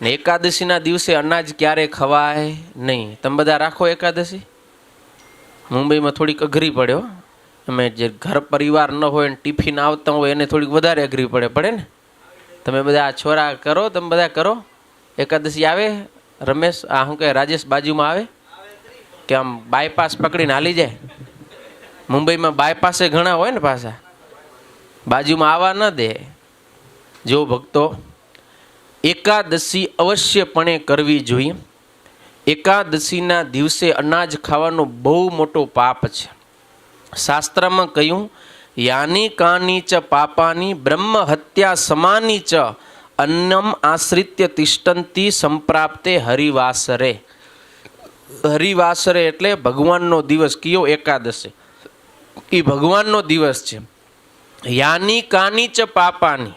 ને એકાદશીના દિવસે અનાજ ક્યારે ખવાય નહીં. તમે બધા રાખો એકાદશી? મુંબઈમાં થોડીક અઘરી પડે હો. અમે જે ઘર પરિવાર ન હોય ને ટિફિન આવતા હોય એને થોડીક વધારે અઘરી પડે ને. તમે બધા છોરા કરો, તમે બધા કરો. એકાદશી આવે? રમેશ શું કહે, રાજેશ બાજુમાં આવે કે આમ બાયપાસ પકડીને હાલી જાય? મુંબઈમાં બાયપાસે ઘણા હોય ને પાછા, બાજુમાં આવવા ન દે. જો ભક્તો, એકાદશી અવશ્યપણે કરવી જોઈએ. એકાદશીના દિવસે અનાજ ખાવાનો બહુ મોટો પાપ છે. શાસ્ત્રમાં કહ્યું, યાની કાની ચ પાપાની બ્રહ્મ હત્યા સમાની ચ અન્નમ આશ્રિત્ય તિષ્ઠંતી સંપ્રાપ્તે હરિવાસરે. હરિવાસરે એટલે ભગવાનનો દિવસ. કયો? એકાદશી. એ ભગવાનનો દિવસ છે. યાની કાની ચ પાપાની,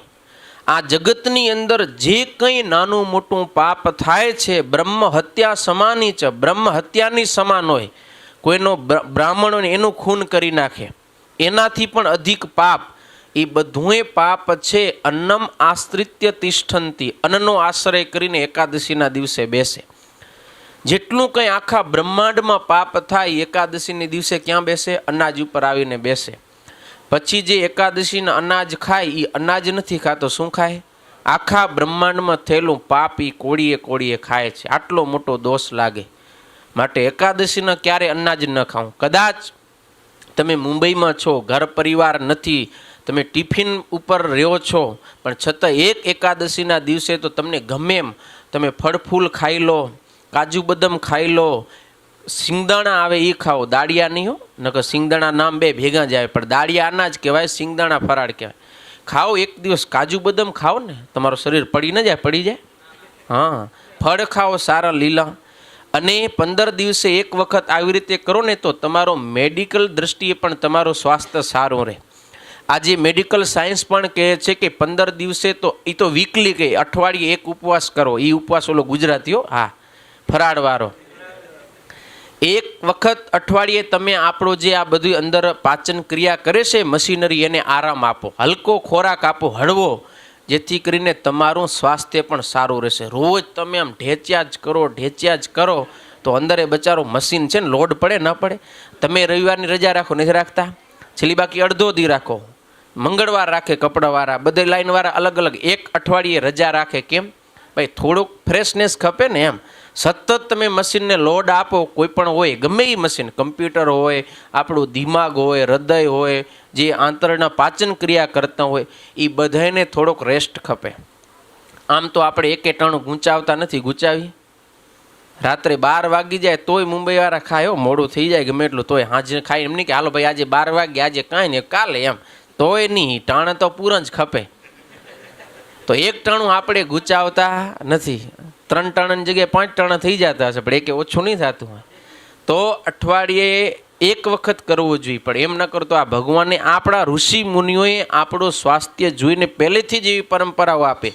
આ જગતની અંદર જે કંઈ નાનું મોટું પાપ થાય છે, બ્રહ્મ હત્યા સમાની છે, બ્રહ્મ હત્યાની સમાન હોય. કોઈનો બ્રાહ્મણોને એનું ખૂન કરી નાખે, એનાથી પણ અધિક પાપ. એ બધુંય પાપ છે. અન્નમ આશ્રિત્ય તિષ્ઠંતી, અન્નનો આશ્રય કરીને એકાદશીના દિવસે બેસે. જેટલું કંઈ આખા બ્રહ્માંડમાં પાપ થાય, એકાદશીને દિવસે ક્યાં બેસે? અનાજ ઉપર આવીને બેસે. પછી જે એકાદશીના અનાજ ખાય, એ અનાજ નથી ખાતો. શું ખાય? આખા બ્રહ્માંડમાં થયેલું પાપ એ કોળીએ કોળીએ ખાય છે. આટલો મોટો દોષ લાગે. માટે એકાદશીના ક્યારે અનાજ ન ખાવું. કદાચ તમે મુંબઈમાં છો, ઘર પરિવાર નથી, તમે ટિફિન ઉપર રહ્યો છો, પણ છતાં એક એકાદશીના દિવસે તો તમને ગમે એમ તમે ફળ ફૂલ ખાઈ લો, કાજુ બદામ ખાઈ લો, સિંગદાણા આવે એ ખાઓ, દાળિયા નહીં હો. નકર સિંગદાણા નામ બે ભેગા જાય, પણ દાળિયા અનાજ કહેવાય, સિંગદાણા ફરાળ કહેવાય. ખાઓ એક દિવસ, કાજુ બદામ ખાઓ ને, તમારું શરીર પડી ન જાય? પડી જાય. હા, ફળ ખાઓ સારા લીલા. અને 15 દિવસે એક વખત આવી રીતે કરો ને તો તમારો મેડિકલ દ્રષ્ટિએ પણ તમારું સ્વાસ્થ્ય સારું રહે. આજે મેડિકલ સાયન્સ પણ કહે છે કે 15 દિવસે તો, એ તો વીકલી કહે, અઠવાડિયે એક ઉપવાસ કરો. એ ઉપવાસ ઓલો ગુજરાતીઓ, હા, ફરાળવાળો. એક વખત અઠવાડિયે તમે આપણો જે આ બધું અંદર પાચન ક્રિયા કરે છે મશીનરી, એને આરામ આપો, હલકો ખોરાક આપો, હળવો, જેથી કરીને તમારું સ્વાસ્થ્ય પણ સારું રહેશે. રોજ તમે આમ ઢેચ્યા જ કરો તો અંદરે બચારો મશીન છે ને, લોડ પડે ન પડે. તમે રવિવારની રજા રાખો, નથી રાખતા? છેલ્લી બાકી અડધો દી રાખો. મંગળવાર રાખે કપડાવાળા, બધે લાઈનવાળા અલગ અલગ એક અઠવાડિયે રજા રાખે. કેમ ભાઈ? થોડુંક ફ્રેશનેસ ખપે ને એમ. સતત તમે મશીનને લોડ આપો, કોઈ પણ હોય, ગમે એ મશીન, કમ્પ્યુટર હોય, આપણું દિમાગ હોય, હૃદય હોય, જે આંતરના પાચન ક્રિયા કરતા હોય, એ બધાને થોડોક રેસ્ટ ખપે. આમ તો આપણે એકે ટાણું ગૂંચાવતા નથી. ગૂંચાવી રાત્રે 12 વાગી જાય તોય મુંબઈવાળા ખાય, મોડું થઈ જાય ગમે એટલું, તોય હાજે ખાય. એમ નહીં કે હાલો ભાઈ આજે 12 વાગ્યા, આજે કાંઈ નહીં, કાલે એમ. તોય નહીં, ટાણા તો પૂરણ જ ખપે. તો એક ટાણું આપણે ગૂંચાવતા નથી. 3 ટાણાની જગ્યાએ 5 ટાણા થઈ જતા હશે, પણ એકે ઓછું નહીં થતું હોય. તો અઠવાડિયે એક વખત કરવું જોઈએ. પણ એમ ન કરતો, આ ભગવાને, આપણા ઋષિ મુનિઓએ આપણું સ્વાસ્થ્ય જોઈને પહેલેથી જ એવી પરંપરાઓ આપે.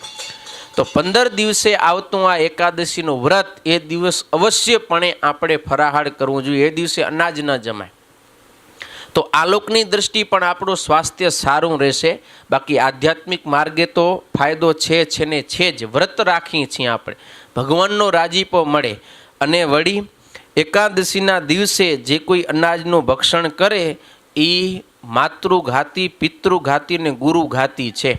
તો 15 દિવસે આવતું આ એકાદશીનું વ્રત, એ દિવસ અવશ્યપણે આપણે ફરાહાર કરવું જોઈએ. એ દિવસે અનાજ ન જમાય. તો આલોકની દ્રષ્ટિ પણ આપણું સ્વાસ્થ્ય સારું રહેશે. બાકી આધ્યાત્મિક માર્ગે તો ફાયદો છે ને છે જ. વ્રત રાખીએ છીએ આપણે, ભગવાનનો રાજીપો મળે. અને વળી એકાદશીના દિવસે જે કોઈ અનાજનું ભક્ષણ કરે એ માતૃઘાતી, પિતૃઘાતી ને ગુરુઘાતી છે.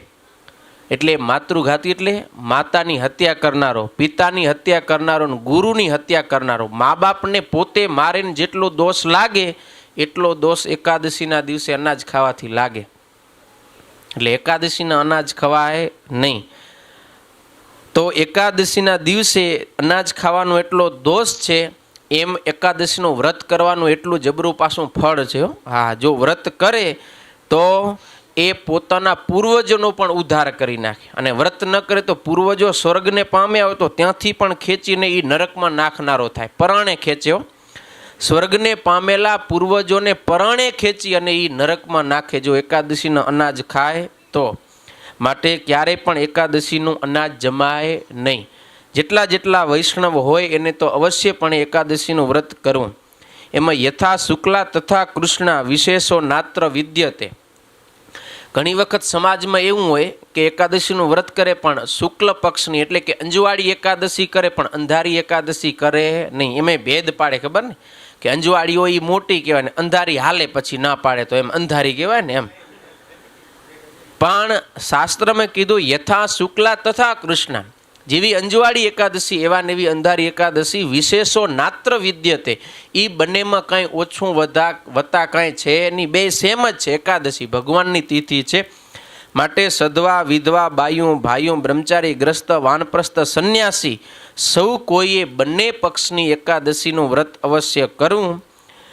એટલે માતૃઘાતી એટલે માતાની હત્યા કરનારો, પિતાની હત્યા કરનારો, ગુરુની હત્યા કરનારો. મા બાપને પોતે મારીને જેટલો દોષ લાગે એટલો દોષ એકાદશીના દિવસે અનાજ ખાવાથી લાગે. એટલે એકાદશીના અનાજ ખવાય નહીં. તો એકાદશીના દિવસે અનાજ ખાવાનો એટલો દોષ છે, એમ એકાદશીનું વ્રત કરવાનું એટલું જબરું પાછું ફળ છે. હા, જો વ્રત કરે તો એ પોતાના પૂર્વજોનો પણ ઉદ્ધાર કરી નાખે. અને વ્રત ન કરે તો પૂર્વજો સ્વર્ગને પામ્યા હોય તો ત્યાંથી પણ ખેંચીને એ નરકમાં નાખનારો થાય. પરાણે ખેંચ્યો, સ્વર્ગને પામેલા પૂર્વજોને પરાણે ખેંચી અને એ નરકમાં નાખે જો એકાદશીનો અનાજ ખાય તો. માટે ક્યારેય પણ એકાદશીનું અનાજ જમાય નહીં. જેટલા વૈષ્ણવ હોય એને તો અવશ્યપણે એકાદશીનું વ્રત કરવું. એમાં યથા શુક્લા તથા કૃષ્ણા વિશેષો નાત્ર વિદ્યતે. ઘણી વખત સમાજમાં એવું હોય કે એકાદશીનું વ્રત કરે પણ શુક્લ પક્ષની એટલે કે અંજવાળી એકાદશી કરે પણ અંધારી એકાદશી કરે નહીં. એમાં ભેદ પાડે, ખબર ને કે અંજવાળી હોય એ મોટી કહેવાય ને અંધારી હાલે પછી ના પાડે તો એમ અંધારી કહેવાય ને એમ. પણ શાસ્ત્રમાં કીધું યથા શુક્લા તથા કૃષ્ણ, જેવી અંજવાળી એકાદશી એવા ને એવી અંધારી એકાદશી વિશેષો નાત્ર વિદ્યતે. એ બંનેમાં કાંઈ ઓછું વત્તા કાંઈ છે નહીં, બે સેમ જ છે. એકાદશી ભગવાનની તિથિ છે. માટે સધવા વિધવા બાયું ભાઈયું બ્રહ્મચારી ગ્રસ્ત વાનપ્રસ્થ સંન્યાસી સૌ કોઈએ બંને પક્ષની એકાદશીનું વ્રત અવશ્ય કરવું.